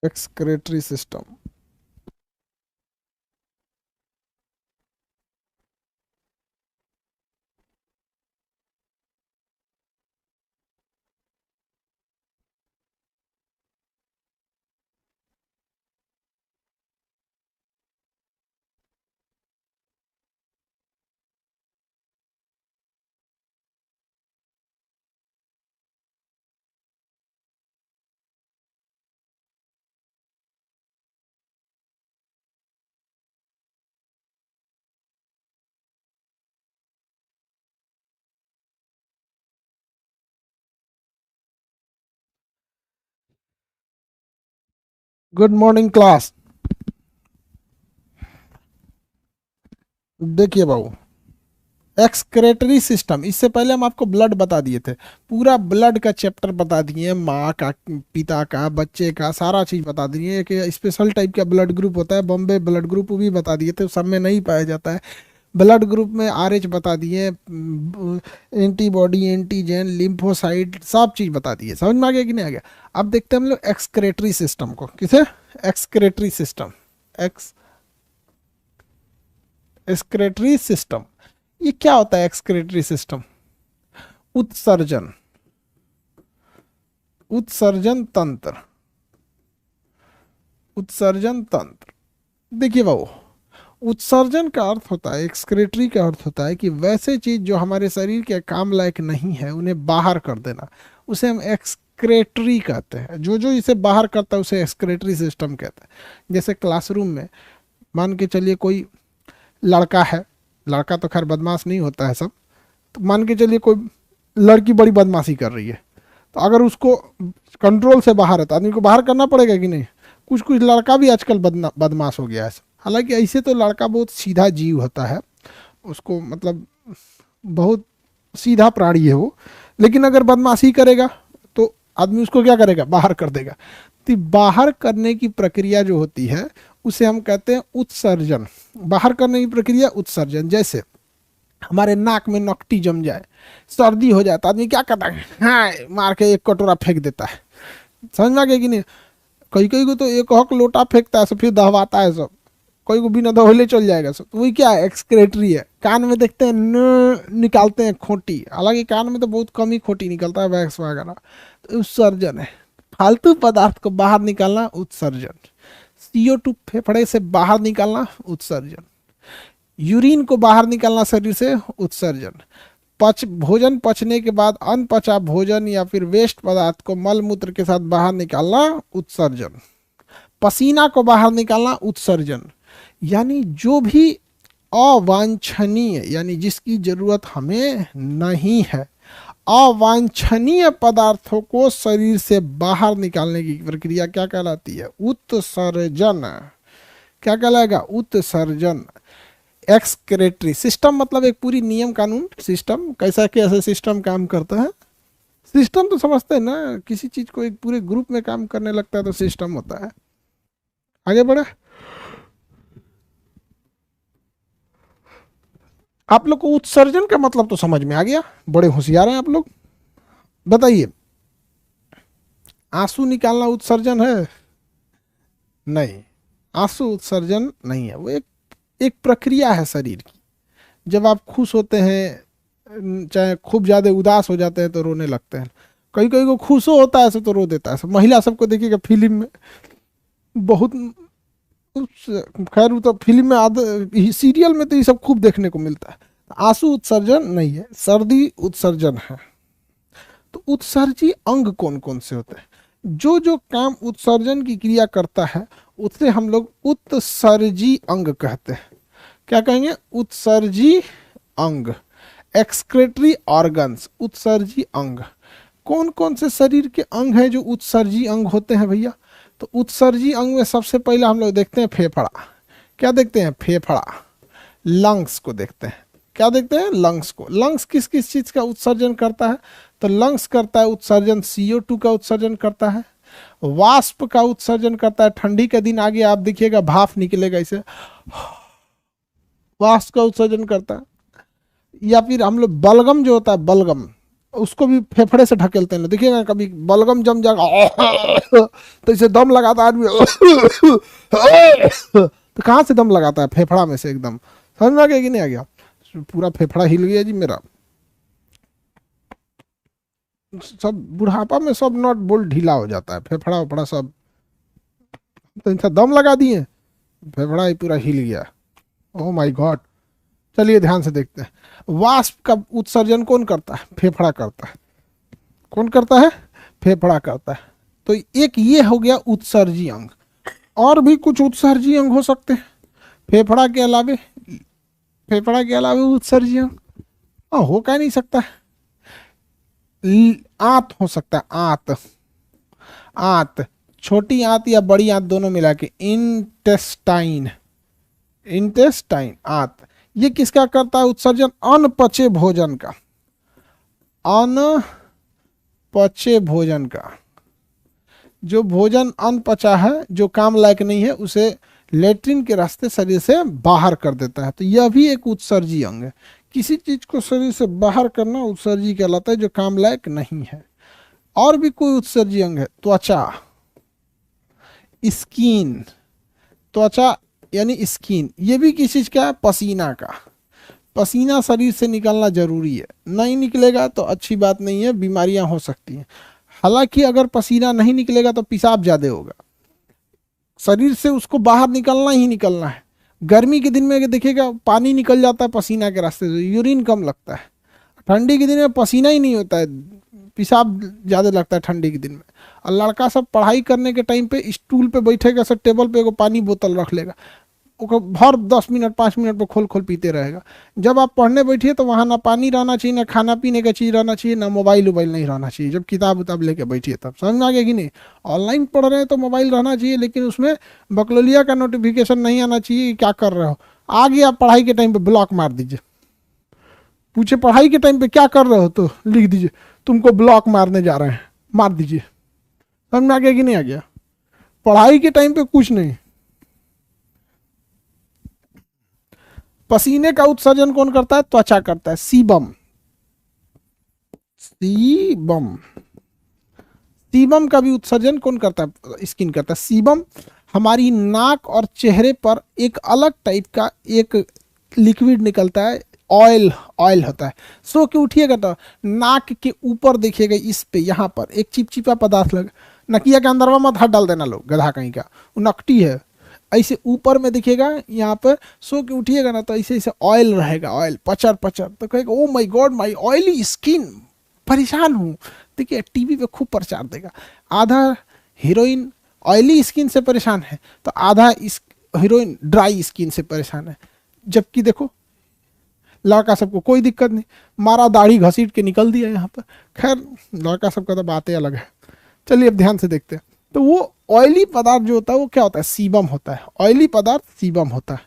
Excretory system. Good morning class. देखिए बाबू, excretory system, इससे पहले हम आपको ब्लड बता दिए थे, पूरा ब्लड का चैप्टर बता दिए, माँ का, पिता का, बच्चे का, सारा चीज बता दिए कि स्पेशल टाइप का ब्लड ग्रुप होता है, बॉम्बे ब्लड ग्रुप, वो भी बता दिए थे, सब में नहीं पाया जाता है। ब्लड ग्रुप में आरएच बता दिए, एंटीबॉडी, एंटीजन, लिम्फोसाइट, सब चीज बता दिए। समझ में आ गया कि नहीं आ गया? अब देखते हैं हम लोग एक्सक्रेटरी सिस्टम को। किसे? Excretory system. X excretory system, ये क्या होता है एक्सक्रेटरी सिस्टम? उत्सर्जन, उत्सर्जन तंत्र, उत्सर्जन तंत्र। देखिए बाबू, उत्सर्जन का अर्थ होता है, एक्सक्रेटरी का अर्थ होता है कि वैसे चीज जो हमारे शरीर के काम लायक नहीं है उन्हें बाहर कर देना, उसे हम एक्सक्रेटरी कहते हैं। जो जो इसे बाहर करता है उसे एक्सक्रेटरी सिस्टम कहते हैं। जैसे क्लासरूम में मान के चलिए कोई लड़का है, लड़का तो खैर बदमाश नहीं होता है सब, तो मान के चलिए कोई लड़की बड़ी बदमाशी कर रही है, तो अगर उसको कंट्रोल से बाहर है तो आदमी को बाहर करना पड़ेगा कि नहीं? कुछ कुछ लड़का भी आजकल बदमाश हो गया है। हालांकि ऐसे तो लड़का बहुत सीधा जीव होता है, उसको मतलब बहुत सीधा प्राणी है वो, लेकिन अगर बदमाशी करेगा तो आदमी उसको क्या करेगा? बाहर कर देगा। तो बाहर करने की प्रक्रिया जो होती है उसे हम कहते हैं उत्सर्जन। बाहर करने की प्रक्रिया उत्सर्जन। जैसे हमारे नाक में नकटी जम जाए, सर्दी हो जाए, तो आदमी क्या करता है? हाँ, मार के एक कटोरा फेंक देता है। समझ में आ गया कि नहीं? कई कई को तो एक हक लोटा फेंकता है, सब फिर दहवाता है सब, कोई को बिना दहले चल जाएगा सब। तो वही क्या है? एक्सक्रेटरी है। कान में देखते हैं निकालते हैं खोटी, हालांकि कान में तो बहुत कम ही खोटी निकलता है, वैक्स वगैरह। तो उत्सर्जन है, फालतू पदार्थ को बाहर निकालना, उत्सर्जन। CO2 फेफड़े से बाहर निकालना, उत्सर्जन। यूरिन को बाहर निकालना शरीर से, उत्सर्जन। भोजन पचने के बाद अनपचा भोजन या फिर वेस्ट पदार्थ को मल मूत्र के साथ बाहर निकालना, उत्सर्जन। पसीना को बाहर निकालना, उत्सर्जन। यानी जो भी अवांछनीय, यानी जिसकी जरूरत हमें नहीं है, अवांछनीय पदार्थों को शरीर से बाहर निकालने की प्रक्रिया क्या कहलाती है? उत्सर्जन। क्या कहलाएगा? उत्सर्जन। एक्सक्रेटरी सिस्टम मतलब एक पूरी नियम कानून सिस्टम, कैसा कैसे सिस्टम काम करता है। सिस्टम तो समझते हैं ना, किसी चीज को एक पूरे ग्रुप में काम करने लगता है तो सिस्टम होता है। आगे बढ़े। आप लोग को उत्सर्जन का मतलब तो समझ में आ गया, बड़े होशियार हैं आप लोग। बताइए, आंसू निकालना उत्सर्जन है? नहीं, आंसू उत्सर्जन नहीं है, वो एक एक प्रक्रिया है शरीर की। जब आप खुश होते हैं, चाहे खूब ज़्यादा उदास हो जाते हैं तो रोने लगते हैं, कहीं कहीं को खुश होता है तो रो देता है। सब महिला सबको देखिएगा फिल्म में बहुत, खैर वो तो फिल्म में सीरियल में तो ये सब खूब देखने को मिलता है। आंसू उत्सर्जन नहीं है, सर्दी उत्सर्जन है। तो उत्सर्जी अंग कौन कौन से होते हैं? जो जो काम उत्सर्जन की क्रिया करता है उसे हम लोग उत्सर्जी अंग कहते हैं। क्या कहेंगे? उत्सर्जी अंग। एक्सक्रेटरी ऑर्गन्स, उत्सर्जी अंग। कौन कौन से शरीर के अंग हैं जो उत्सर्जी अंग होते हैं भैया? तो उत्सर्जी अंग में सबसे पहले हम लोग देखते हैं फेफड़ा। क्या देखते हैं? फेफड़ा। लंग्स को देखते हैं। क्या देखते हैं? लंग्स को। लंग्स किस किस चीज का उत्सर्जन करता है? तो लंग्स करता है उत्सर्जन, CO2 का उत्सर्जन करता है, वाष्प का उत्सर्जन करता है। ठंडी के दिन आगे आप देखिएगा भाप निकलेगा इसे, वाष्प का उत्सर्जन करता है। या फिर हम लोग बलगम जो होता है, बलगम, उसको भी फेफड़े से ढकेलते हैं, देखिएगा कभी बलगम जम जाएगा तो इसे दम लगाता है आदमी तो कहाँ से दम लगाता है? फेफड़ा में से एकदम। समझ में आ गया कि नहीं आ गया? पूरा फेफड़ा हिल गया जी मेरा। सब बुढ़ापा में सब नट बोल्ट ढीला हो जाता है, फेफड़ा वफड़ा सब। तो इनका दम लगा दिए, फेफड़ा ही पूरा हिल गया। Oh my God. चलिए ध्यान से देखते हैं। वाष्प का उत्सर्जन कौन करता है? फेफड़ा करता है। कौन करता है? फेफड़ा करता है। तो एक ये हो गया उत्सर्जी अंग। और भी कुछ उत्सर्जी अंग हो सकते हैं फेफड़ा के अलावे। फेफड़ा के अलावे उत्सर्जी अंग हो क्या नहीं सकता? आंत हो सकता है, आंत। आंत, छोटी आंत या बड़ी आंत दोनों मिला के इंटेस्टाइन। इंटेस्टाइन, आंत। ये किसका करता है उत्सर्जन? अनपचे भोजन का। अनपचे भोजन का। जो भोजन अनपचा है, जो काम लायक नहीं है, उसे लेट्रिन के रास्ते शरीर से बाहर कर देता है। तो यह भी एक उत्सर्जी अंग है। किसी चीज को शरीर से बाहर करना उत्सर्जी कहलाता है, जो काम लायक नहीं है। और भी कोई उत्सर्जी अंग है? त्वचा, स्किन। त्वचा यानी स्किन, ये भी किस चीज का है? पसीना का। पसीना शरीर से निकलना जरूरी है, नहीं निकलेगा तो अच्छी बात नहीं है, बीमारियां हो सकती हैं। हालांकि अगर पसीना नहीं निकलेगा तो पेशाब ज्यादा होगा। शरीर से उसको बाहर निकलना ही निकलना है। गर्मी के दिन में देखिएगा पानी निकल जाता है पसीना के रास्ते से, यूरिन कम लगता है। ठंडी के दिन में पसीना ही नहीं होता है, पेशाब ज़्यादा लगता है ठंडी के दिन में। और लड़का सब पढ़ाई करने के टाइम पे स्टूल पे बैठेगा, सब टेबल पे एगो पानी बोतल रख लेगा, ओकर भर 10 मिनट 5 मिनट पे खोल खोल पीते रहेगा। जब आप पढ़ने बैठिए तो वहाँ ना पानी रहना चाहिए, ना खाना पीने का चीज़ रहना चाहिए, ना मोबाइल वोबाइल नहीं रहना चाहिए। जब किताब उताब लेके बैठिए तब। समझ में आ गया कि नहीं? ऑनलाइन पढ़ रहे हैं तो मोबाइल रहना चाहिए, लेकिन उसमें बकलोलिया का नोटिफिकेशन नहीं आना चाहिए क्या कर रहे हो। आ गया पढ़ाई के टाइम पर ब्लॉक मार दीजिए। पूछे पढ़ाई के टाइम पे क्या कर रहे हो तो लिख दीजिए तुमको ब्लॉक मारने जा रहे हैं, मार दीजिए। समझ में आ गया कि नहीं आ गया? पढ़ाई के टाइम पे कुछ नहीं। पसीने का उत्सर्जन कौन करता है? त्वचा करता है। सीबम। सीबम। सीबम का भी उत्सर्जन कौन करता है? स्किन करता है। सीबम हमारी नाक और चेहरे पर एक अलग टाइप का एक लिक्विड निकलता है, ऑयल। ऑयल होता है। सो के उठिएगा तो नाक के ऊपर देखिएगा, इस पे यहाँ पर एक चिपचिपा पदार्थ लगा। नकिया के अंदर मत हाथ डाल देना लोग, गधा कहीं का, वो नकटी है। ऐसे ऊपर में देखिएगा यहाँ पर, सो के उठिएगा ना तो ऐसे ऐसे ऑयल रहेगा, ऑयल पचर पचर। तो कहेगा oh my God my oily skin, परेशान हूँ। देखिए टीवी पे खूब प्रचार देगा। आधा हीरोइन ऑयली स्किन से परेशान है तो आधा इस हीरोइन ड्राई स्किन से परेशान है। जबकि देखो लड़का सबको कोई दिक्कत नहीं, मारा दाढ़ी घसीट के निकल दिया यहाँ पर। खैर लड़का सबका तो बातें अलग है। चलिए अब ध्यान से देखते हैं। तो वो ऑयली पदार्थ जो होता है वो क्या होता है? सीबम होता है। ऑयली पदार्थ सीबम होता है।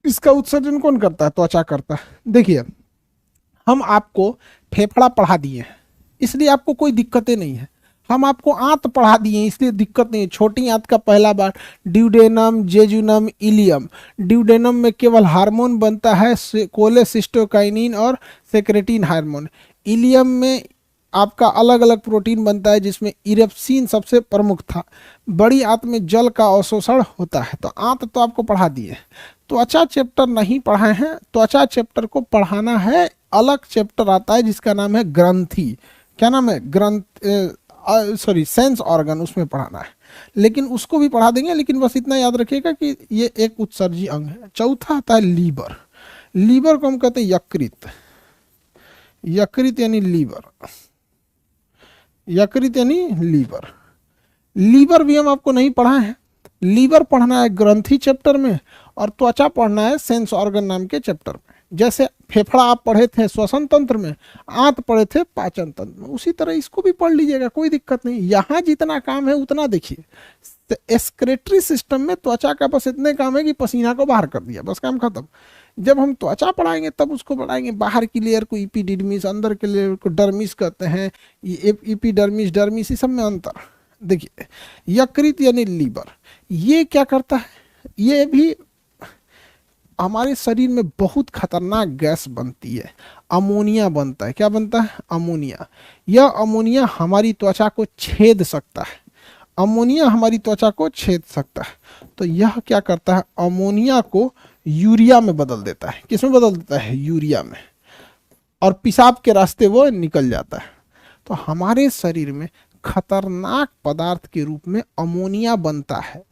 इसका उत्सर्जन कौन करता है? त्वचा करता है। देखिए हम आपको फेफड़ा पढ़ा दिए हैं इसलिए आपको कोई दिक्कतें नहीं है। हम आपको आंत पढ़ा दिए इसलिए दिक्कत नहीं है। छोटी आंत का पहला बार ड्यूडेनम, जेजुनम, इलियम। ड्यूडेनम में केवल हार्मोन बनता है, कोलेसिस्टोकाइनिन और सेक्रेटिन हार्मोन। इलियम में आपका अलग अलग प्रोटीन बनता है जिसमें इरेप्सिन सबसे प्रमुख था। बड़ी आंत में जल का अवशोषण होता है। तो आंत तो आपको पढ़ा दिए। त्वचा चैप्टर नहीं पढ़ाए हैं। त्वचा चैप्टर को पढ़ाना है, अलग चैप्टर आता है जिसका नाम है ग्रंथि। क्या नाम है? सॉरी सेंस ऑर्गन, उसमें पढ़ाना है। लेकिन उसको भी पढ़ा देंगे, लेकिन बस इतना याद रखिएगा कि ये एक उत्सर्जी अंग है। चौथा आता है लीवर। लीवर को हम कहते हैं यकृत। यकृत यानी लीवर। यकृत यानी लीवर। लीवर भी हम आपको नहीं पढ़ाए हैं। लीवर पढ़ना है ग्रंथि चैप्टर में और त्वचा पढ़ना है सेंस ऑर्गन नाम के चैप्टर में। जैसे फेफड़ा आप पढ़े थे श्वसन तंत्र में, आंत पढ़े थे पाचन तंत्र में, उसी तरह इसको भी पढ़ लीजिएगा, कोई दिक्कत नहीं। यहाँ जितना काम है उतना देखिए। एक्सक्रेटरी सिस्टम में त्वचा का बस इतने काम है कि पसीना को बाहर कर दिया, बस काम खत्म। जब हम त्वचा पढ़ाएंगे तब उसको पढ़ाएंगे बाहर की लेयर को इपीडिडमिस, अंदर के लेयर को डर्मिस कहते हैं। इपीडर्मिस, डर्मिस, इस सब में अंतर देखिए। यकृत यानी लीवर, ये क्या करता है? ये भी हमारे शरीर में बहुत खतरनाक गैस बनती है, अमोनिया बनता है। क्या बनता है? अमोनिया। यह अमोनिया हमारी त्वचा को छेद सकता है, अमोनिया हमारी त्वचा को छेद सकता है। तो यह क्या करता है? अमोनिया को यूरिया में बदल देता है। किस में बदल देता है? यूरिया में। और पेशाब के रास्ते वो निकल जाता है। तो हमारे शरीर में खतरनाक पदार्थ के रूप में अमोनिया बनता है,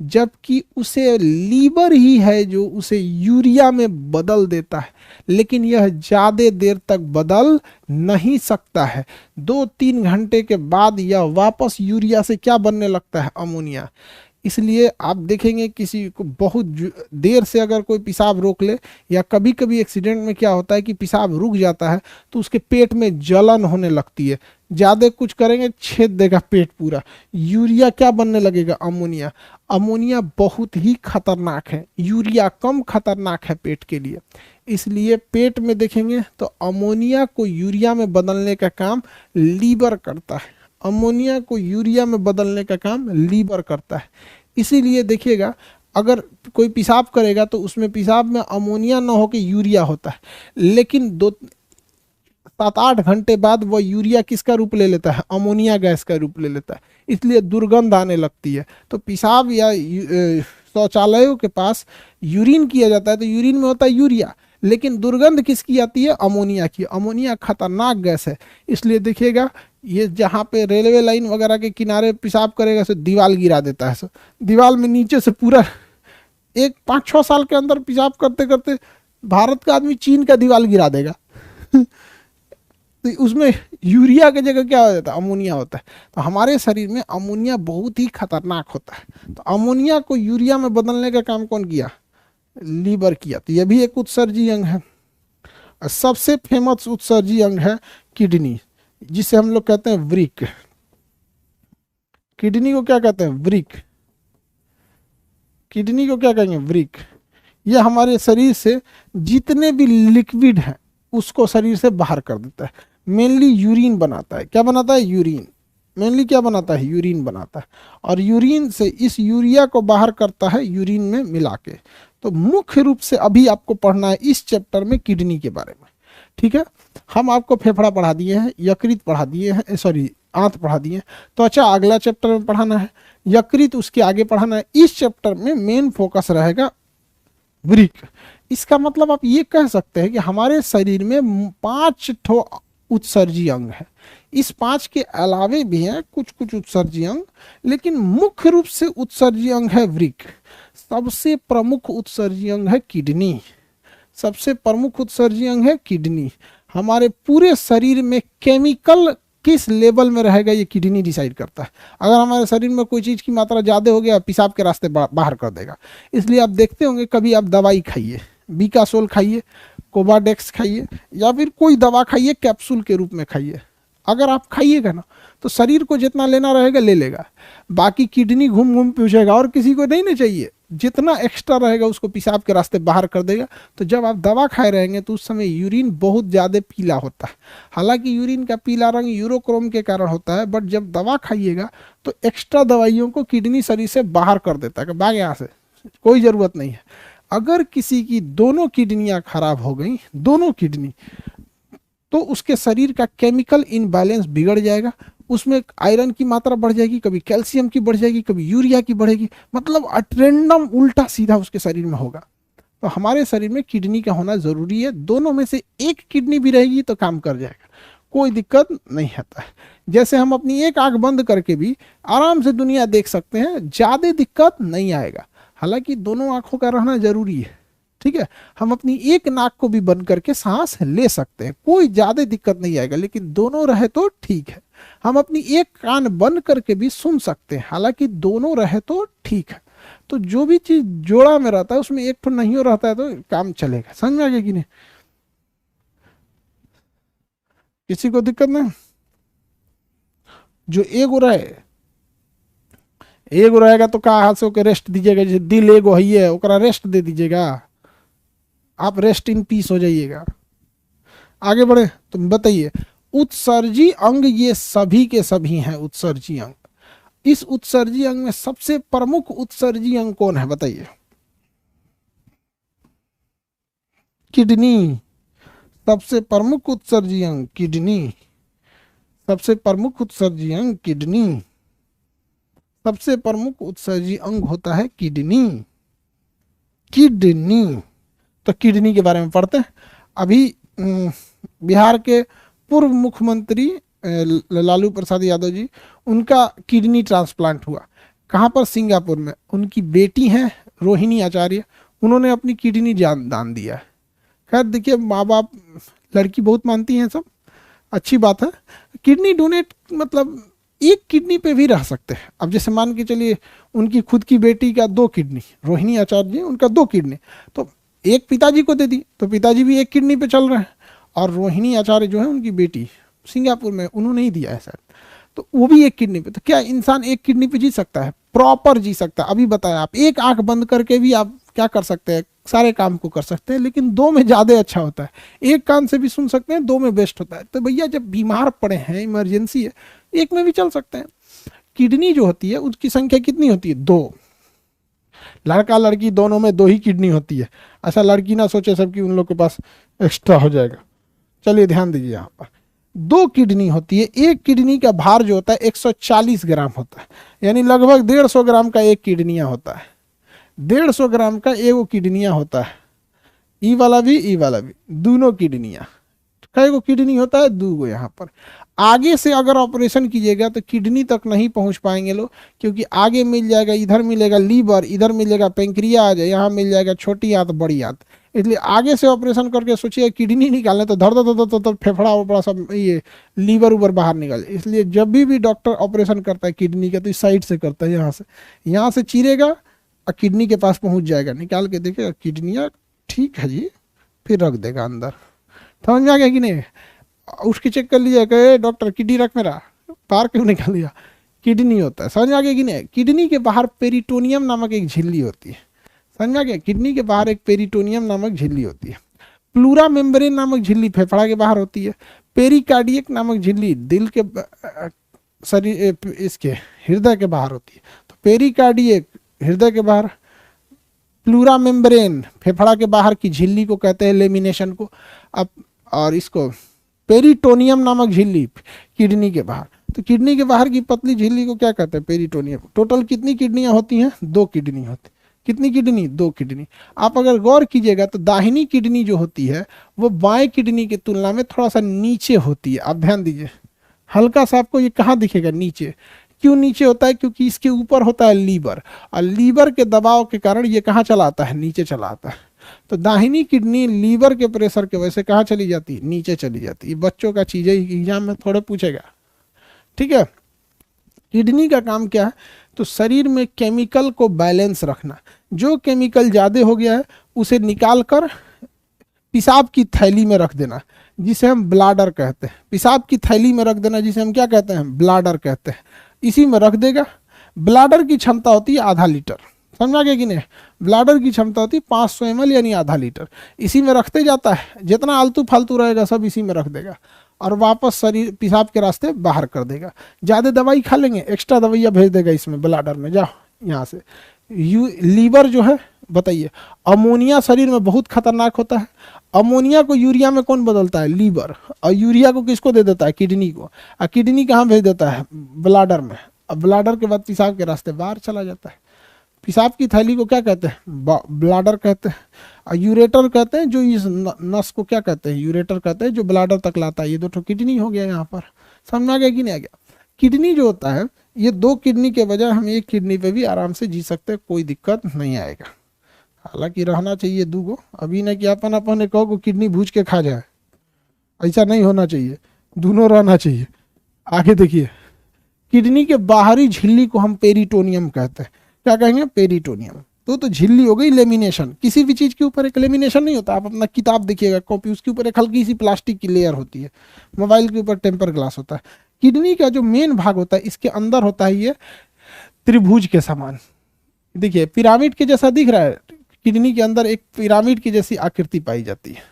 जबकि उसे लीवर ही है जो उसे यूरिया में बदल देता है। लेकिन यह ज़्यादा देर तक बदल नहीं सकता है। 2-3 घंटे के बाद यह वापस यूरिया से क्या बनने लगता है? अमोनिया। इसलिए आप देखेंगे किसी को बहुत देर से अगर कोई पेशाब रोक ले, या कभी कभी एक्सीडेंट में क्या होता है कि पेशाब रुक जाता है तो उसके पेट में जलन होने लगती है। ज़्यादा कुछ करेंगे छेद देगा पेट पूरा। यूरिया क्या बनने लगेगा? अमोनिया। अमोनिया बहुत ही खतरनाक है, यूरिया कम खतरनाक है पेट के लिए। इसलिए पेट में देखेंगे तो अमोनिया को यूरिया में बदलने का काम लीवर करता है। अमोनिया को यूरिया में बदलने का काम लीवर करता है। इसीलिए देखिएगा, अगर कोई पेशाब करेगा तो उसमें पेशाब में अमोनिया ना होकर यूरिया होता है, लेकिन 2-7-8 घंटे बाद वह यूरिया किसका रूप ले लेता है? अमोनिया गैस का रूप ले लेता है। इसलिए दुर्गंध आने लगती है। तो पेशाब या शौचालयों के पास यूरिन किया जाता है तो यूरिन में होता है यूरिया, लेकिन दुर्गंध किसकी आती है? अमोनिया की। अमोनिया खतरनाक गैस है। इसलिए देखिएगा, ये जहाँ पे रेलवे लाइन वगैरह के किनारे पेशाब करेगा तो दीवार गिरा देता है। दीवार में नीचे से पूरा, एक 5-6 साल के अंदर पेशाब करते करते भारत का आदमी चीन का दीवार गिरा देगा। तो उसमें यूरिया की जगह क्या हो जाता है? अमोनिया होता है। तो हमारे शरीर में अमोनिया बहुत ही खतरनाक होता है। तो अमोनिया को यूरिया में बदलने का काम कौन किया? लीवर किया। तो यह भी एक उत्सर्जी अंग है। सबसे फेमस उत्सर्जी अंग है किडनी, जिसे हम लोग कहते हैं वृक्क। किडनी को क्या कहते हैं? वृक्क। किडनी को क्या कहेंगे? वृक्क। यह हमारे शरीर से जितने भी लिक्विड हैं उसको शरीर से बाहर कर देता है। मेनली यूरिन बनाता है। क्या बनाता है? यूरिन। मेनली क्या बनाता है? यूरिन बनाता है। और यूरिन से इस यूरिया को बाहर करता है यूरिन में मिला के। तो मुख्य रूप से अभी आपको पढ़ना है इस चैप्टर में किडनी के बारे में। ठीक है, हम आपको फेफड़ा पढ़ा दिए हैं, यकृत पढ़ा दिए हैं, सॉरी आंत पढ़ा दिए हैं। तो अच्छा, अगला चैप्टर में पढ़ाना है यकृत, उसके आगे पढ़ाना है। इस चैप्टर में मेन फोकस रहेगा वृक्क। इसका मतलब आप ये कह सकते हैं कि हमारे शरीर में 5 ठो उत्सर्जी अंग है। इस 5 के अलावे भी हैं कुछ कुछ उत्सर्जी अंग, लेकिन मुख्य रूप से उत्सर्जी अंग है वृक्क। सबसे प्रमुख उत्सर्जी अंग है किडनी। सबसे प्रमुख उत्सर्जी अंग है किडनी। हमारे पूरे शरीर में केमिकल किस लेवल में रहेगा ये किडनी डिसाइड करता है। अगर हमारे शरीर में कोई चीज़ की मात्रा ज़्यादा हो गया, पेशाब के रास्ते बाहर कर देगा। इसलिए आप देखते होंगे, कभी आप दवाई खाइए, बीकासोल खाइए, कोबाडेक्स खाइए, या फिर कोई दवा खाइए कैप्सूल के रूप में खाइए। अगर आप खाइएगा ना तो शरीर को जितना लेना रहेगा ले लेगा, बाकी किडनी घूम घूम पूछेगा और किसी को नहीं ना चाहिए। जितना एक्स्ट्रा रहेगा उसको पेशाब के रास्ते बाहर कर देगा। तो जब आप दवा खाए रहेंगे तो उस समय यूरिन बहुत ज़्यादा पीला होता है। हालांकि यूरिन का पीला रंग यूरोक्रोम के कारण होता है, बट जब दवा खाइएगा तो एक्स्ट्रा दवाइयों को किडनी शरीर से बाहर कर देता है कि भाग यहाँ से, कोई ज़रूरत नहीं है। अगर किसी की दोनों किडनियाँ खराब हो गई, दोनों किडनी, तो उसके शरीर का केमिकल इनबैलेंस बिगड़ जाएगा। उसमें आयरन की मात्रा बढ़ जाएगी, कभी कैल्शियम की बढ़ जाएगी, कभी यूरिया की बढ़ेगी। मतलब अट्रेंडम उल्टा सीधा उसके शरीर में होगा। तो हमारे शरीर में किडनी का होना जरूरी है। दोनों में से एक किडनी भी रहेगी तो काम कर जाएगा, कोई दिक्कत नहीं होता है। जैसे हम अपनी एक आंख बंद करके भी आराम से दुनिया देख सकते हैं, ज़्यादा दिक्कत नहीं आएगा। हालांकि दोनों आंखों का रहना जरूरी है। ठीक है, हम अपनी एक नाक को भी बंद करके सांस ले सकते हैं, कोई ज्यादा दिक्कत नहीं आएगा, लेकिन दोनों रहे तो ठीक है। हम अपनी एक कान बंद करके भी सुन सकते हैं, हालांकि दोनों रहे तो ठीक है। तो जो भी चीज जोड़ा में रहता है उसमें एक तो नहीं हो रहता है तो काम चलेगा। समझ में आ गया कि नहीं? किसी को दिक्कत नहीं? जो एगो रहे, एगो रहेगा तो कहा हाथ से ओके रेस्ट दीजिएगा। जैसे दिल एगो है ओकरा रेस्ट दे दीजिएगा, आप रेस्ट इन पीस हो जाइएगा। आगे बढ़े तो बताइए, उत्सर्जी अंग ये सभी के सभी हैं उत्सर्जी अंग। इस उत्सर्जी अंग में सबसे प्रमुख उत्सर्जी अंग कौन है बताइए? किडनी, सबसे प्रमुख उत्सर्जी अंग किडनी, सबसे प्रमुख उत्सर्जी अंग किडनी, सबसे प्रमुख उत्सर्जी अंग होता है किडनी। किडनी, तो किडनी के बारे में पढ़ते हैं। अभी बिहार के पूर्व मुख्यमंत्री लालू प्रसाद यादव जी, उनका किडनी ट्रांसप्लांट हुआ। कहाँ पर? सिंगापुर में। उनकी बेटी है रोहिणी आचार्य, उन्होंने अपनी किडनी दान दिया है। खैर देखिए, माँ बाप लड़की बहुत मानती हैं, सब अच्छी बात है। किडनी डोनेट मतलब एक किडनी पे भी रह सकते हैं। अब जैसे मान के चलिए उनकी खुद की बेटी का 2 किडनी, रोहिणी आचार्य जी उनका 2 किडनी, तो एक पिताजी को दे दी तो पिताजी भी एक किडनी पे चल रहे हैं, और रोहिणी आचार्य जो है उनकी बेटी सिंगापुर में, उन्होंने ही दिया है शायद, तो वो भी एक किडनी पे। तो क्या इंसान एक किडनी पे जी सकता है? प्रॉपर जी सकता है। अभी बताया, आप एक आंख बंद करके भी आप क्या कर सकते हैं? सारे काम को कर सकते हैं, लेकिन 2 में ज़्यादा अच्छा होता है। एक कान से भी सुन सकते हैं, 2 में बेस्ट होता है। तो भैया जब बीमार पड़े हैं, इमरजेंसी है, एक में भी चल सकते हैं। किडनी जो होती है उसकी संख्या कितनी होती है? 2। लड़का लड़की दोनों में 2 ही किडनी होती है। ऐसा लड़की ना सोचे सब कि उन लोग के पास एक्स्ट्रा हो जाएगा। चलिए ध्यान दीजिए, यहाँ पर 2 किडनी होती है। एक किडनी का भार जो होता है 140 ग्राम होता है, यानी लगभग 150 ग्राम का एक किडनिया होता है। 150 ग्राम का एगो किडनिया होता है। ई वाला भी दोनों किडनिया। कई गो किडनी होता है? 2 गो। यहाँ पर आगे से अगर ऑपरेशन कीजिएगा तो किडनी तक नहीं पहुंच पाएंगे लोग, क्योंकि आगे मिल जाएगा, इधर मिलेगा लीवर, इधर मिलेगा पेंक्रियाज, यहाँ मिल जाएगा छोटी आंत बड़ी आंत। इसलिए आगे से ऑपरेशन करके सोचिए किडनी निकालने तो धड़ धड़ धड़ धड़ फेफड़ा वफड़ा सब ये लीवर उबर बाहर निकाले। इसलिए जब भी डॉक्टर ऑपरेशन करता है किडनी का तो इस साइड से करता है, यहाँ से चीरेगा और किडनी के पास पहुंच जाएगा, निकाल के देखेगा किडनियाँ ठीक है जी, फिर रख देगा अंदर। समझ में आ गया कि नहीं? उसकी चेक कर लीजिए कि डॉक्टर किडनी रख मेरा, बाहर क्यों निकाल दिया? किडनी होता है। समझ में आ गया कि नहीं? किडनी के बाहर पेरिटोनियम नामक एक झिल्ली होती है। समझ में आ गया? किडनी के बाहर एक पेरिटोनियम नामक झिल्ली होती है। प्लूरा मेम्ब्रेन नामक झिल्ली फेफड़ा के बाहर होती है। पेरिकार्डियक नामक झिल्ली दिल के शरीर इसके हृदय के बाहर होती है। तो पेरिकार्डियक हृदय के बाहर, प्लूरा मेम्ब्रेन फेफड़ा के बाहर की झिल्ली को कहते हैं लेमिनेशन को। अब और इसको पेरिटोनियम नामक झिल्ली किडनी के बाहर, तो किडनी के बाहर की पतली झिल्ली को क्या कहते हैं? पेरिटोनियम। टोटल कितनी किडनियां होती हैं? 2 किडनी होती। कितनी किडनी? 2 किडनी। आप अगर गौर कीजिएगा तो दाहिनी किडनी जो होती है वो बाएं किडनी की तुलना में थोड़ा सा नीचे होती है। आप ध्यान दीजिए, हल्का सा आपको ये कहाँ दिखेगा? नीचे। क्यों नीचे होता है? क्योंकि इसके ऊपर होता है लीवर, और लीवर के दबाव के कारण ये कहाँ चला आता है? नीचे चला आता है। तो दाहिनी किडनी लीवर के प्रेशर के वजह से कहाँ चली जाती है? नीचे चली जाती है। बच्चों का चीज़ है, एग्जाम में थोड़ा पूछेगा, ठीक है। किडनी का काम क्या है? तो शरीर में केमिकल को बैलेंस रखना। जो केमिकल ज़्यादा हो गया है उसे निकाल कर पेशाब की थैली में रख देना, जिसे हम ब्लाडर कहते हैं। पेशाब की थैली में रख देना, जिसे हम क्या कहते हैं? ब्लाडर कहते हैं। इसी में रख देगा। ब्लाडर की क्षमता होती है आधा लीटर। समझा गया कि नहीं? ब्लाडर की क्षमता होती है 500 ml यानी आधा लीटर। इसी में रखते जाता है, जितना आलतू फालतू रहेगा सब इसी में रख देगा, और वापस शरीर पेशाब के रास्ते बाहर कर देगा। ज़्यादा दवाई खा लेंगे, एक्स्ट्रा दवाइयाँ भेज देगा इसमें ब्लाडर में, जाओ यहाँ से। लीवर जो है, बताइए, अमोनिया शरीर में बहुत खतरनाक होता है। अमोनिया को यूरिया में कौन बदलता है? लीवर। और यूरिया को किसको दे देता है? किडनी को। और किडनी कहाँ भेज देता है? ब्लाडर में। अब ब्लाडर के बाद पेशाब के रास्ते बाहर चला जाता है। पेशाब की थैली को क्या कहते हैं? ब्लाडर कहते हैं। और यूरेटर कहते हैं जो इस नस को क्या कहते हैं? यूरेटर कहते हैं, जो ब्लाडर तक लाता है। ये 2 किडनी हो गया यहाँ पर। समझ में आ गया कि नहीं आ गया? किडनी जो होता है, ये 2 किडनी के बजाय हम 1 किडनी पे भी आराम से जी सकते हैं, कोई दिक्कत नहीं आएगा। हालांकि रहना चाहिए 2 गो। अभी ना कि अपन अपन एक को किडनी भूज के खा जाए, ऐसा नहीं होना चाहिए, दोनों रहना चाहिए। आगे देखिए, किडनी के बाहरी झिल्ली को हम पेरिटोनियम कहते हैं। क्या कहेंगे? पेरिटोनियम। तो झिल्ली हो गई लेमिनेशन। किसी भी चीज़ के ऊपर एक लेमिनेशन नहीं होता। आप अपना किताब देखिएगा, कॉपी, उसके ऊपर एक हल्की सी प्लास्टिक की लेयर होती है। मोबाइल के ऊपर टेम्पर ग्लास होता है। किडनी का जो मेन भाग होता है, इसके अंदर होता है ये त्रिभुज के समान। देखिए पिरामिड के जैसा दिख रहा है। किडनी के अंदर एक पिरामिड की जैसी आकृति पाई जाती है।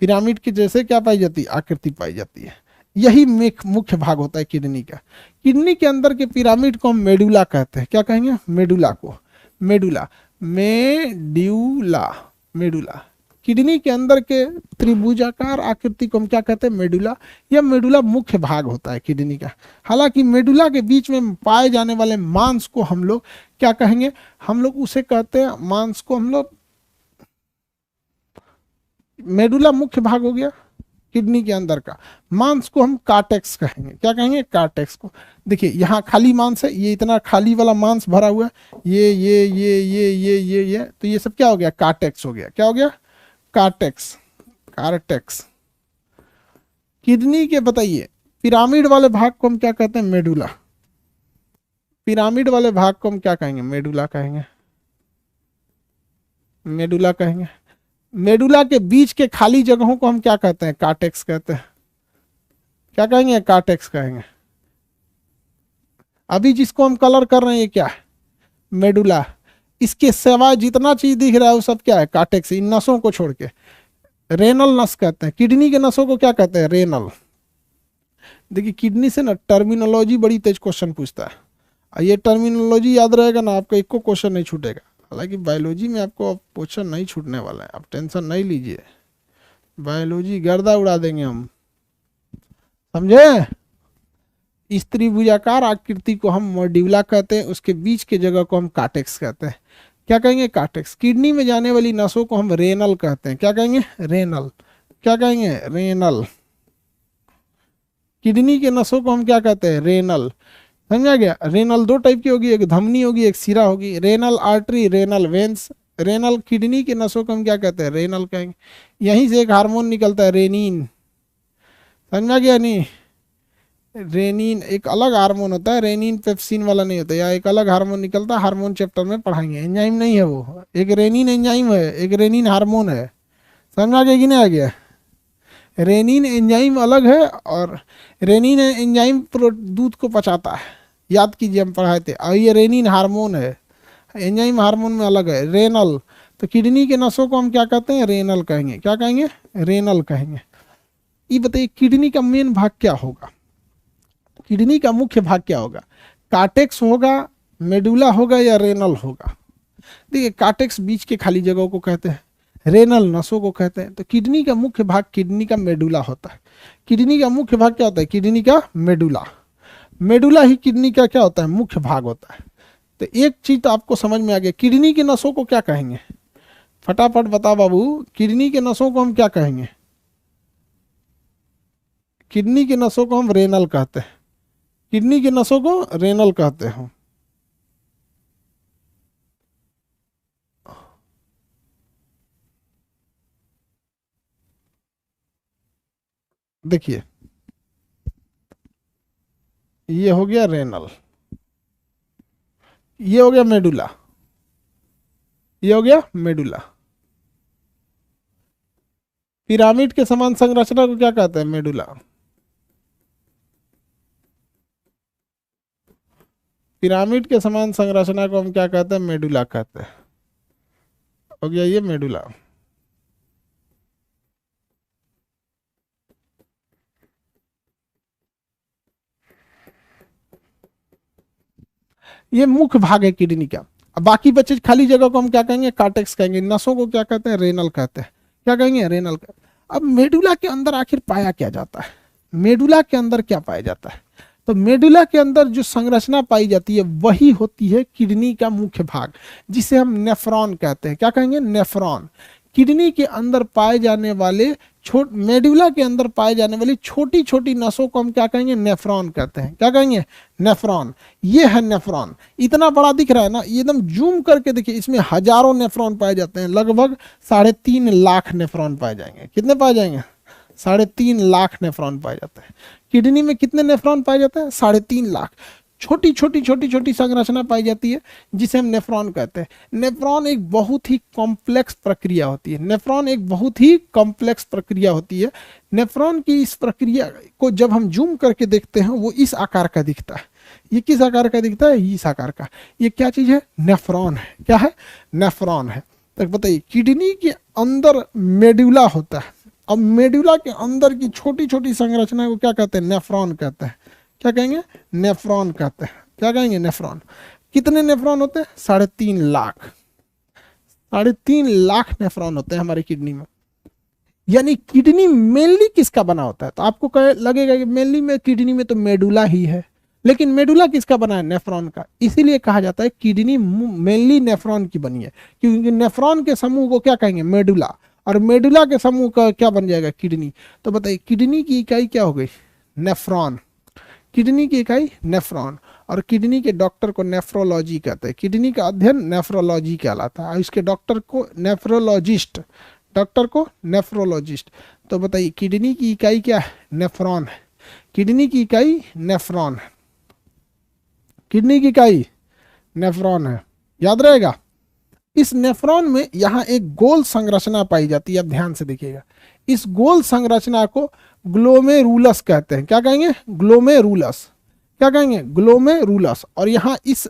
पिरामिड के जैसे क्या पाई जाती है? आकृति पाई जाती है। यही मुख्य भाग होता है किडनी का। किडनी के अंदर के पिरामिड को हम मेडुला कहते हैं। क्या कहेंगे? मेडुला को। Medulla, medulla, medulla. किडनी के अंदर के त्रिभुजाकार आकृति को हम क्या कहते हैं, मेडुला। यह मेडुला मुख्य भाग होता है किडनी का। हालांकि मेडुला के बीच में पाए जाने वाले मांस को हम लोग क्या कहेंगे, हम लोग उसे कहते हैं, मांस को हम लोग, मेडुला मुख्य भाग हो गया किडनी के अंदर का, मांस को हम कार्टेक्स कहेंगे। क्या कहेंगे, कार्टेक्स को। देखिए यहाँ खाली मांस है, ये इतना खाली वाला मांस भरा हुआ है, ये तो ये सब क्या हो गया, कार्टेक्स हो गया। क्या हो गया, कार्टेक्स, कार्टेक्स। किडनी के बताइए पिरामिड वाले भाग को हम क्या कहते हैं, मेडुला। पिरामिड वाले भाग को हम क्या कहेंगे, मेडुला कहेंगे, मेडुला कहेंगे। मेडुला के बीच के खाली जगहों को हम क्या कहते हैं, कार्टेक्स कहते हैं। क्या कहेंगे, कार्टेक्स कहेंगे। अभी जिसको हम कलर कर रहे हैं ये क्या है, मेडुला। इसके सिवाय जितना चीज दिख रहा है वो सब क्या है, कार्टेक्स, इन नसों को छोड़ के। रेनल नस कहते हैं, किडनी के नसों को क्या कहते हैं, रेनल। देखिए किडनी से ना टर्मिनोलॉजी बड़ी तेज क्वेश्चन पूछता है, और ये टर्मिनोलॉजी याद रहेगा ना आपका, एक को क्वेश्चन नहीं छूटेगा। हालांकि बायोलॉजी में आपको क्वेश्चन नहीं छूटने वाला है, आप टेंशन नहीं लीजिए, बायोलॉजी गर्दा उड़ा देंगे हम, समझे। इस त्रिभुजाकार आकृति को हम मेडुला कहते हैं, उसके बीच के जगह को हम कार्टेक्स कहते हैं। क्या कहेंगे, कार्टेक्स। किडनी में जाने वाली नसों को हम रेनल कहते हैं। क्या कहेंगे, रेनल। क्या कहेंगे, रेनल। किडनी के नसों को हम क्या कहते हैं, रेनल। समझा गया। रेनल दो टाइप की होगी, एक धमनी होगी, एक सिरा होगी। Renal artery, renal veins. Renal kidney के नसों को हम क्या कहते हैं, रेनल कहेंगे। यहीं से एक हार्मोन निकलता है, रेनिन। समझा गया नहीं, रेनिन एक अलग हार्मोन होता है, रेनिन पेप्सिन वाला नहीं होता, या एक अलग हार्मोन निकलता है, हार्मोन चैप्टर में पढ़ाएंगे। एंजाइम नहीं है वो, एक रेनिन एंजाइम है, एक रेनिन हार्मोन है। समझा गया कि नहीं आ गया। रेनिन एंजाइम अलग है, और रेनिन एंजाइम दूध को पचाता है, याद कीजिए हम पढ़ाए थे। और ये रेनिन हार्मोन है, एंजाइम हार्मोन में अलग है, रेनल। तो किडनी के नसों को हम क्या कहते हैं, रेनल कहेंगे। क्या कहेंगे, रेनल कहेंगे। ये बताइए किडनी का मेन भाग क्या होगा, किडनी का मुख्य भाग क्या होगा, कार्टेक्स होगा, मेडुला होगा, या रेनल होगा। देखिए कार्टेक्स बीच के खाली जगहों को कहते हैं, रेनल नसों को कहते हैं। तो किडनी का मुख्य भाग किडनी का मेडुला होता है। किडनी का मुख्य भाग क्या होता है, किडनी का मेडुला। मेडुला ही किडनी का क्या होता है, मुख्य भाग होता है। तो एक चीज तो आपको समझ में आ गया, किडनी के नसों को क्या कहेंगे, फटाफट बता बाबू, किडनी के नसों को हम क्या कहेंगे। किडनी के नसों को हम रेनल कहते हैं, किडनी के नसों को रेनल कहते हैं। देखिए ये हो गया रेनल, ये हो गया मेडुला, ये हो गया मेडुला। पिरामिड के समान संरचना को क्या कहते हैं, मेडुला। पिरामिड के समान संरचना को हम क्या कहते हैं, मेडुला कहते हैं। हो गया ये मेडुला। ये मुख्य भाग है किडनी का। अब बाकी बचे खाली जगह को हम क्या कहेंगे, कार्टेक्स कहेंगे। नसों को क्या कहते हैं, रेनल कहते हैं। क्या कहेंगे, रेनल कहते हैं। अब मेडुला के अंदर आखिर पाया क्या जाता है, मेडुला के अंदर क्या पाया जाता है। तो मेडुला के अंदर जो संरचना पाई जाती है वही होती है किडनी का मुख्य भाग, जिसे हम नेफ्रॉन कहते हैं। क्या कहेंगे, नेफ्रॉन। किडनी के अंदर पाए जाने वाले मेडुला के अंदर पाए जाने वाली छोटी छोटी नसों को हम क्या कहेंगे, नेफ्रॉन कहते हैं। क्या कहेंगे, नेफ्रॉन। ये है नेफ्रॉन, इतना बड़ा दिख रहा है ना, एकदम जूम करके देखिए, इसमें हजारों नेफ्रॉन पाए जाते हैं, लगभग 3.5 लाख नेफ्रॉन पाए जाएंगे। कितने पाए जाएंगे, 3.5 लाख नेफ्रॉन पाए जाते हैं। किडनी में कितने नेफ्रॉन पाए जाते हैं, 3.5 लाख। छोटी छोटी छोटी छोटी संरचना पाई जाती है जिसे हम नेफ्रॉन कहते हैं। नेफ्रॉन एक बहुत ही कॉम्प्लेक्स प्रक्रिया होती है, नेफ्रॉन एक बहुत ही कॉम्प्लेक्स प्रक्रिया होती है। नेफ्रॉन की इस प्रक्रिया को जब हम जूम करके देखते हैं वो इस आकार का दिखता है। ये किस आकार का दिखता है, इस आकार का। ये क्या चीज है, नेफ्रॉन है। क्या है, नेफ्रॉन है। तो बताइए किडनी के अंदर मेडुला होता है, अब मेडुला के अंदर की छोटी छोटी संरचना को क्या कहते हैं, नेफ्रॉन कहते हैं। क्या कहेंगे, नेफ्रॉन कहते हैं। क्या कहेंगे, नेफ्रॉन। कितने नेफ्रॉन होते हैं, 3.5 लाख। 3.5 लाख नेफ्रॉन होते हैं हमारी किडनी में। यानी किडनी मेनली किसका बना होता है, तो आपको लगेगा कि मेनली में किडनी में तो मेडुला ही है, लेकिन मेडुला किसका बना है, नेफ्रॉन का। इसीलिए कहा जाता है किडनी मेनली नेफ्रॉन की बनी है, क्योंकि नेफ्रॉन के समूह को क्या कहेंगे, मेडुला, और मेडुला के समूह का क्या बन जाएगा, किडनी। तो बताइए किडनी की इकाई क्या हो गई, नेफ्रॉन। किडनी की इकाई नेफ्रॉन, और किडनी के डॉक्टर को नेफ्रोलॉजी कहते हैं, किडनी का अध्ययन नेफ्रोलॉजी कहलाता है, और इसके डॉक्टर को नेफ्रोलॉजिस्ट, डॉक्टर को नेफ्रोलॉजिस्ट। तो बताइए किडनी की इकाई क्या है, नेफ्रॉन है, किडनी की इकाई नेफ्रॉन है, किडनी की इकाई नेफ्रॉन है, याद रहेगा। इस नेफ्रॉन में यहाँ एक गोल संरचना पाई जाती है, अब ध्यान से देखिएगा, इस गोल संरचना को ग्लोमेरुलस कहते हैं, क्या कहेंगे, ग्लोमेरुलस, क्या कहेंगे, ग्लोमेरुलस। और यहाँ इस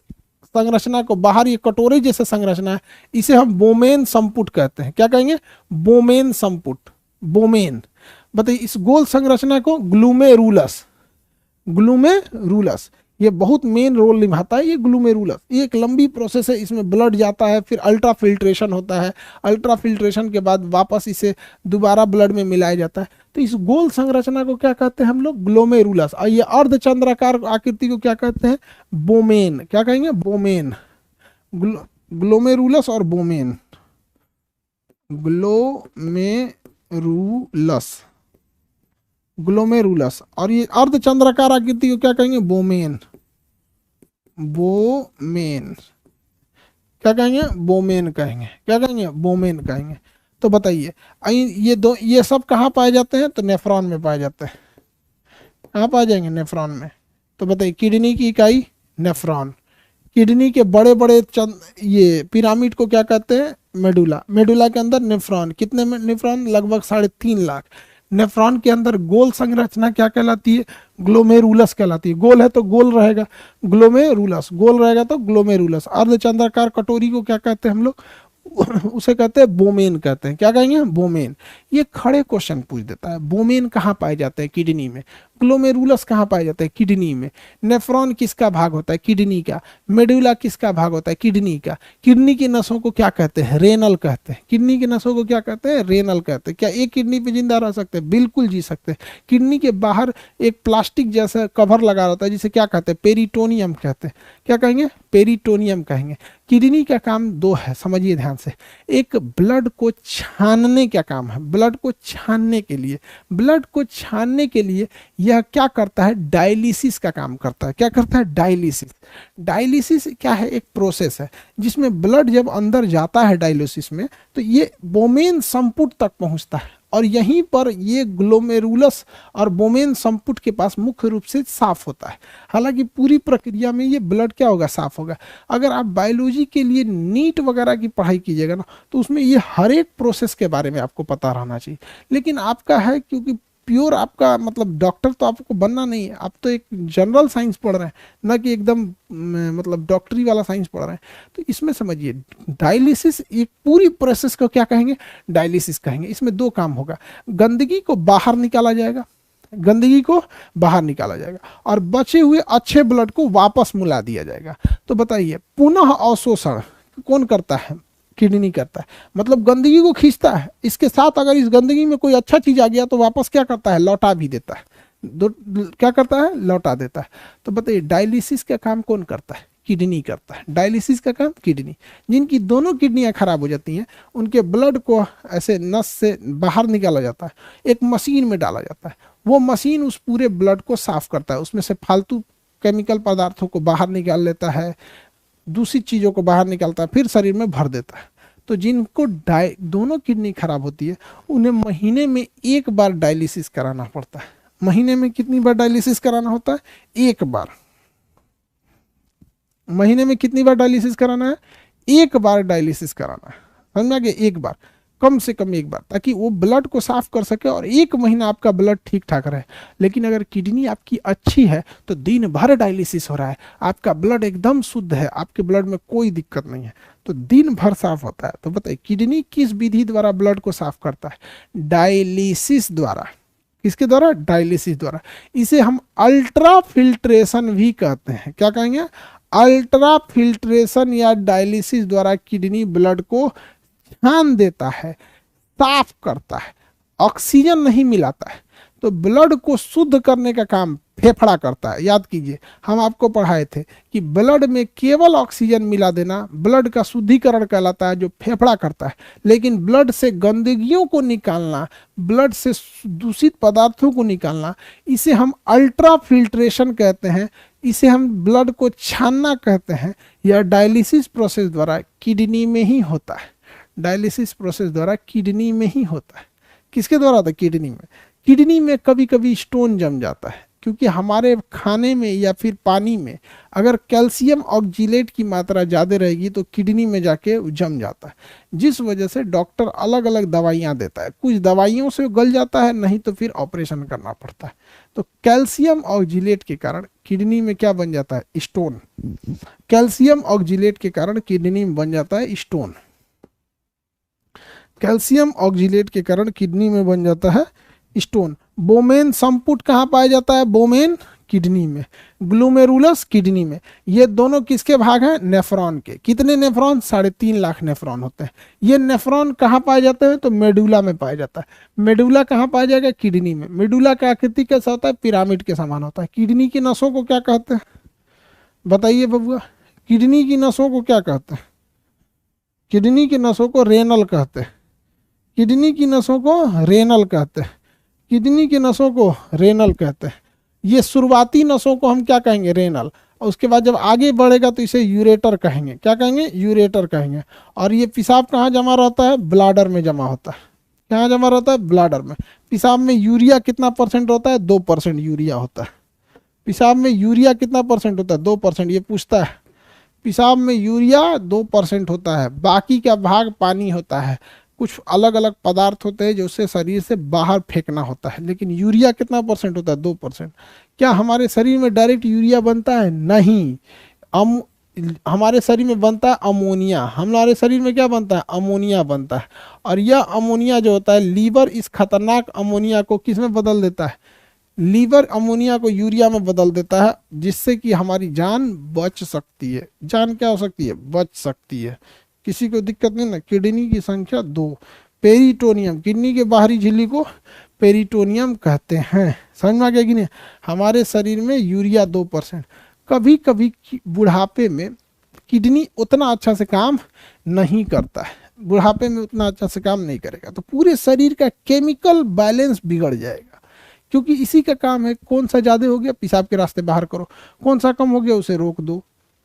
संरचना को बाहर, ये कटोरे जैसे संरचना है, इसे हम बोमेन संपुट कहते हैं, क्या कहेंगे, बोमेन संपुट, बोमेन। बताइए इस गोल संरचना को ग्लूमेरुलस, ग्लूमेरुलस, ये बहुत मेन रोल निभाता है ये ग्लूमेरुलस। ये एक लंबी प्रोसेस है, इसमें ब्लड जाता है, फिर अल्ट्रा फिल्ट्रेशन होता है, अल्ट्रा फिल्ट्रेशन के बाद वापस इसे दोबारा ब्लड में मिलाया जाता है। तो इस गोल संरचना को क्या कहते हैं हम लोग, ग्लोमेरुलस। और ये अर्धचंद्राकार आकृति को क्या कहते हैं, बोमेन, क्या कहेंगे, बोमेन। ग्लोमेरुलस और बोमेन, ग्लोमेरुलस, ग्लोमेरुलस। और ये अर्धचंद्राकार आकृति को क्या कहेंगे, बोमेन, बोमेन, क्या कहेंगे, बोमेन कहेंगे, क्या कहेंगे, बोमेन कहेंगे। तो बताइए ये सब कहाँ पाए जाते हैं, तो नेफ्रॉन में पाए जाते हैं, कहाँ पाए जाएंगे, नेफ्रॉन में। तो बताइए किडनी की इकाई नेफ्रॉन, किडनी के बड़े बड़े ये पिरामिड को क्या कहते हैं, मेडुला, मेडुला के अंदर नेफ्रॉन, कितने नेफ्रॉन, लगभग 3.5 लाख। नेफ्रॉन के अंदर गोल संरचना क्या कहलाती है, ग्लोमेरुलस कहलाती है, गोल है तो गोल रहेगा, ग्लोमेरुलस, गोल रहेगा तो ग्लोमेरुलस। अर्धचंद्राकार कटोरी को क्या कहते हैं हम लोग, उसे कहते हैं बोमेन, कहते हैं, क्या कहेंगे, बोमेन। ये खड़े क्वेश्चन पूछ देता है, बोमेन कहाँ पाए जाते हैं, किडनी में, ग्लोमेरुलस कहाँ पाए जाते हैं, किडनी में, नेफ्रॉन किसका भाग होता है, किडनी का, मेडुला किसका भाग होता है, किडनी का। किडनी की नसों को क्या कहते हैं, रेनल कहते हैं, किडनी की नसों को क्या कहते हैं, रेनल कहते हैं। क्या एक किडनी पे जिंदा रह सकते हैं, बिल्कुल जी सकते हैं। किडनी के बाहर एक प्लास्टिक जैसा कवर लगा रहता है, जिसे क्या कहते हैं, पेरिटोनियम कहते हैं, क्या कहेंगे, पेरिटोनियम कहेंगे। किडनी का काम 2 है, समझिए ध्यान से। एक ब्लड को छानने का काम है, ब्लड को छानने के लिए, ब्लड को छानने के लिए यह क्या करता है, डायलिसिस का काम करता है। क्या करता है, डायलिसिस। डायलिसिस क्या है, एक प्रोसेस है जिसमें ब्लड जब अंदर जाता है डायलिसिस में, तो ये बोमेन संपुट तक पहुंचता है, और यहीं पर ये ग्लोमेरुलस और बोमेन संपुट के पास मुख्य रूप से साफ होता है। हालांकि पूरी प्रक्रिया में ये ब्लड क्या होगा, साफ होगा। अगर आप बायोलॉजी के लिए नीट वगैरह की पढ़ाई कीजिएगा ना, तो उसमें ये हर एक प्रोसेस के बारे में आपको पता रहना चाहिए। लेकिन आपका है, क्योंकि प्योर आपका मतलब डॉक्टर तो आपको बनना नहीं है, आप तो एक जनरल साइंस पढ़ रहे हैं, ना कि एकदम मतलब डॉक्टरी वाला साइंस पढ़ रहे हैं। तो इसमें समझिए डायलिसिस, एक पूरी प्रोसेस को क्या कहेंगे, डायलिसिस कहेंगे। इसमें 2 काम होगा, गंदगी को बाहर निकाला जाएगा, गंदगी को बाहर निकाला जाएगा, और बचे हुए अच्छे ब्लड को वापस मिला दिया जाएगा। तो बताइए पुनः अवशोषण कौन करता है, किडनी करता है, मतलब गंदगी को खींचता है, इसके साथ अगर इस गंदगी में कोई अच्छा चीज आ गया तो वापस क्या करता है, लौटा भी देता है, क्या करता है, लौटा देता है। तो बताइए डायलिसिस का काम कौन करता है, किडनी करता है, डायलिसिस का काम किडनी। जिनकी दोनों किडनियां खराब हो जाती हैं, उनके ब्लड को ऐसे नस से बाहर निकाला जाता है, एक मशीन में डाला जाता है, वो मशीन उस पूरे ब्लड को साफ करता है, उसमें से फालतू केमिकल पदार्थों को बाहर निकाल लेता है, दूसरी चीज़ों को बाहर निकालता है, फिर शरीर में भर देता है। तो जिनको दोनों किडनी खराब होती है, उन्हें महीने में 1 बार डायलिसिस कराना पड़ता है। महीने में कितनी बार डायलिसिस कराना होता है, 1 बार। महीने में कितनी बार डायलिसिस कराना है, 1 बार डायलिसिस कराना है, समझ में आ गया, 1 बार, कम से कम 1 बार, ताकि वो ब्लड को साफ कर सके और 1 महीना आपका ब्लड ठीक ठाक रहे। लेकिन अगर किडनी आपकी अच्छी है तो दिन भर डायलिसिस हो रहा है, आपका ब्लड एकदम शुद्ध है, आपके ब्लड में कोई दिक्कत नहीं है, तो दिन भर साफ होता है। तो बताइए किडनी किस विधि द्वारा ब्लड को साफ करता है, डायलिसिस द्वारा। किसके द्वारा, डायलिसिस द्वारा। इसे हम अल्ट्रा फिल्ट्रेशन भी कहते हैं, क्या कहेंगे, अल्ट्रा फिल्ट्रेशन या डायलिसिस द्वारा किडनी ब्लड को छान देता है, साफ करता है। ऑक्सीजन नहीं मिलाता है। तो ब्लड को शुद्ध करने का काम फेफड़ा करता है। याद कीजिए, हम आपको पढ़ाए थे कि ब्लड में केवल ऑक्सीजन मिला देना ब्लड का शुद्धिकरण कहलाता है, जो फेफड़ा करता है। लेकिन ब्लड से गंदगियों को निकालना, ब्लड से दूषित पदार्थों को निकालना, इसे हम अल्ट्रा फिल्ट्रेशन कहते हैं, इसे हम ब्लड को छानना कहते हैं। यह डायलिसिस प्रोसेस द्वारा किडनी में ही होता है। डायलिसिस प्रोसेस द्वारा किडनी में ही होता है। किसके द्वारा होता है? किडनी में। किडनी में कभी कभी स्टोन जम जाता है, क्योंकि हमारे खाने में या फिर पानी में अगर कैल्शियम ऑक्जिलेट की मात्रा ज़्यादा रहेगी तो किडनी में जाके जम जाता है, जिस वजह से डॉक्टर अलग अलग दवाइयाँ देता है। कुछ दवाइयों से गल जाता है, नहीं तो फिर ऑपरेशन करना पड़ता है। तो कैल्शियम ऑक्जिलेट के कारण किडनी में क्या बन जाता है? स्टोन। कैल्शियम ऑक्जिलेट के कारण किडनी में बन जाता है स्टोन। कैल्शियम ऑक्जिलेट के कारण किडनी में बन जाता है स्टोन। बोमेन संपुट कहाँ पाया जाता है? बोमेन किडनी में। ग्लोमेरुलस किडनी में। ये दोनों किसके भाग हैं? नेफ्रॉन के। कितने नेफ्रॉन? 3.5 लाख नेफ्रॉन होते हैं। ये नेफ्रॉन कहाँ पाए जाते हैं? तो मेडुला में पाया जाता है। मेडुला कहाँ पाया जाएगा? किडनी में। मेडुला का आकृति कैसा होता है? पिरामिड के समान होता है। किडनी की नसों को क्या कहते हैं? बताइए बबुआ, किडनी की नसों को क्या कहते हैं? किडनी की नसों को रेनल कहते हैं। किडनी की नसों को रेनल कहते हैं। किडनी की नसों को रेनल कहते हैं। ये शुरुआती नसों को हम क्या कहेंगे? रेनल। और उसके बाद जब आगे बढ़ेगा तो इसे यूरेटर कहेंगे। क्या कहेंगे? यूरेटर कहेंगे। और ये पेशाब कहाँ जमा रहता है? ब्लाडर में जमा होता है। कहाँ जमा रहता है? ब्लाडर में। पेशाब में यूरिया कितना % होता है? 2% यूरिया होता है। पेशाब में यूरिया कितना % होता है? 2%। ये पूछता है। पेशाब में यूरिया 2% होता है, बाकी का भाग पानी होता है। कुछ अलग अलग पदार्थ होते हैं जो उसे शरीर से बाहर फेंकना होता है, लेकिन यूरिया कितना % होता है? 2%। क्या हमारे शरीर में डायरेक्ट यूरिया बनता है? नहीं। हमारे शरीर में बनता है अमोनिया। हमारे शरीर में क्या बनता है? अमोनिया बनता है। और यह अमोनिया जो होता है, लीवर इस खतरनाक अमोनिया को किस में बदल देता है? लीवर अमोनिया को यूरिया में बदल देता है, जिससे कि हमारी जान बच सकती है। जान क्या हो सकती है? बच सकती है। किसी को दिक्कत नहीं ना। किडनी की संख्या 2। पेरिटोनियम, किडनी के बाहरी झिल्ली को पेरिटोनियम कहते हैं। समझ में आ गया कि नहीं? हमारे शरीर में यूरिया 2%। कभी कभी बुढ़ापे में किडनी उतना अच्छा से काम नहीं करता है। बुढ़ापे में उतना अच्छा से काम नहीं करेगा तो पूरे शरीर का केमिकल बैलेंस बिगड़ जाएगा, क्योंकि इसी का काम है। कौन सा ज़्यादा हो गया? पेशाब के रास्ते बाहर करो। कौन सा कम हो गया? उसे रोक दो,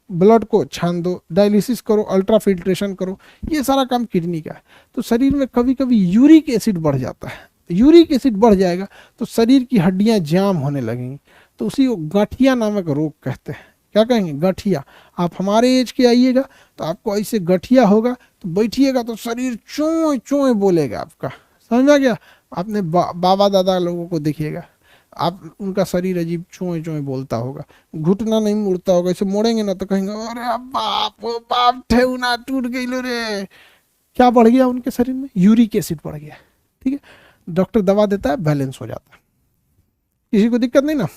ब्लड को छान दो, डायलिसिस करो, अल्ट्रा फिल्ट्रेशन करो। ये सारा काम किडनी का है। तो शरीर में कभी कभी यूरिक एसिड बढ़ जाता है। यूरिक एसिड बढ़ जाएगा तो शरीर की हड्डियां जाम होने लगेंगी, तो उसी को गठिया नामक रोग कहते हैं। क्या कहेंगे? गठिया। आप हमारे एज के आइएगा तो आपको ऐसे गठिया होगा, तो बैठिएगा तो शरीर चों चों बोलेगा आपका। समझ में आ गया? आपने बाबा दादा लोगों को देखिएगा, आप उनका शरीर अजीब चोए चोए बोलता होगा, घुटना नहीं मुड़ता होगा। इसे मोड़ेंगे ना तो कहेंगे अरे बाप ओ बाप, ठेहुना टूट गई लो रे। क्या बढ़ गया उनके शरीर में? यूरिक एसिड बढ़ गया। ठीक है, डॉक्टर दवा देता है, बैलेंस हो जाता है। किसी को दिक्कत नहीं ना।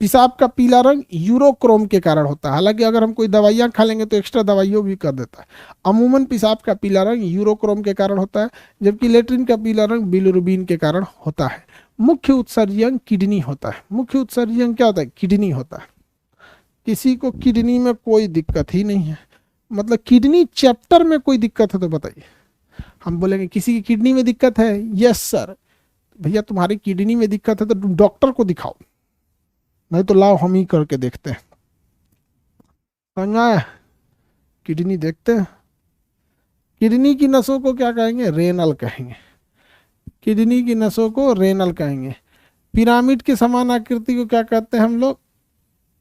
पेशाब का पीला रंग यूरोक्रोम के कारण होता है। हालांकि अगर हम कोई दवाइयाँ खा लेंगे तो एक्स्ट्रा दवाइयों भी कर देता है। अमूमन पेशाब का पीला रंग यूरोक्रोम के कारण होता है, जबकि लेट्रिन का पीला रंग बिलिरुबिन के कारण होता है। मुख्य उत्सर्जन किडनी होता है। मुख्य उत्सर्जन क्या होता है? किडनी होता है। किसी को किडनी में कोई दिक्कत ही नहीं है, मतलब किडनी चैप्टर में कोई दिक्कत है तो बताइए। हम बोलेंगे किसी की किडनी में दिक्कत है, यस सर। भैया तुम्हारी किडनी में दिक्कत है तो तुम डॉक्टर को दिखाओ, नहीं तो लाओ हम ही करके देखते हैं। समझ आया? किडनी देखते हैं। किडनी की नसों को क्या कहेंगे? रेनल कहेंगे। किडनी की नसों को रेनल कहेंगे। पिरामिड के समान आकृति को क्या कहते हैं हम लोग?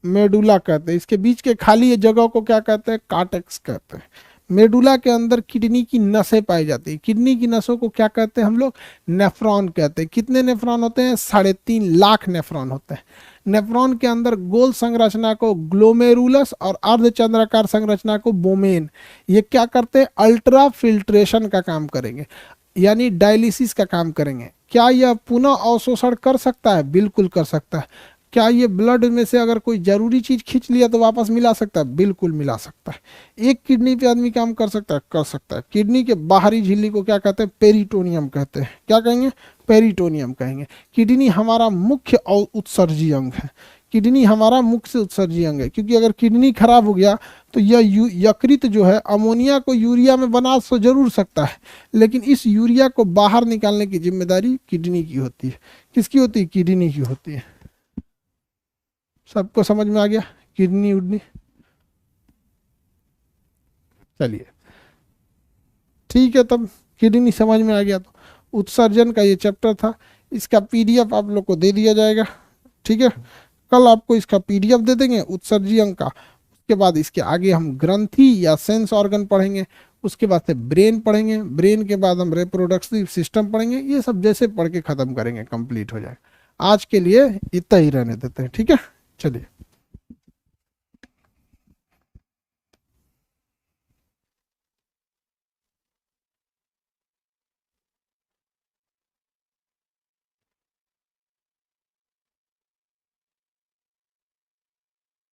मेडुला कहते हैं। इसके बीच के खाली जगह को क्या कहते हैं? कार्टेक्स कहते हैं। मेडुला के अंदर किडनी की नसें पाई जाती है। किडनी की नसों को क्या कहते हैं हम लोग? नेफ्रॉन कहते हैं। कितने नेफ्रॉन होते हैं? 3.5 लाख नेफ्रॉन होते हैं। नेफ्रॉन के अंदर गोल संरचना को ग्लोमेरुलस और अर्धचंद्राकार संरचना को बोमेन। ये क्या करते हैं? अल्ट्रा फिल्ट्रेशन का काम करेंगे, यानी डायलिसिस का काम करेंगे। क्या यह पुनः अवशोषण कर सकता है? बिल्कुल कर सकता है। क्या ये ब्लड में से अगर कोई जरूरी चीज खींच लिया तो वापस मिला सकता है? बिल्कुल मिला सकता है। एक किडनी पे आदमी काम कर सकता है? कर सकता है। किडनी के बाहरी झिल्ली को क्या कहते हैं? पेरिटोनियम कहते हैं। क्या कहेंगे? पेरिटोनियम कहेंगे। किडनी हमारा मुख्य उत्सर्जी अंग है। किडनी हमारा मुख्य उत्सर्जी अंग है, क्योंकि अगर किडनी खराब हो गया तो यह यकृत जो है अमोनिया को यूरिया में बना तो जरूर सकता है, लेकिन इस यूरिया को बाहर निकालने की जिम्मेदारी किडनी की होती है। किसकी होती है? किडनी की होती है। सबको समझ में आ गया? किडनी उडनी, चलिए ठीक है। तब किडनी समझ में आ गया तो उत्सर्जन का ये चैप्टर था। इसका पीडीएफ आप लोग को दे दिया जाएगा, ठीक है। कल आपको इसका पीडीएफ दे देंगे उत्सर्जी अंग का। उसके बाद इसके आगे हम ग्रंथि या सेंस ऑर्गन पढ़ेंगे। उसके बाद से ब्रेन पढ़ेंगे। ब्रेन के बाद हम रिप्रोडक्टिव सिस्टम पढ़ेंगे। ये सब जैसे पढ़ के खत्म करेंगे कंप्लीट हो जाएगा। आज के लिए इतना ही रहने देते हैं, ठीक है। चलिए।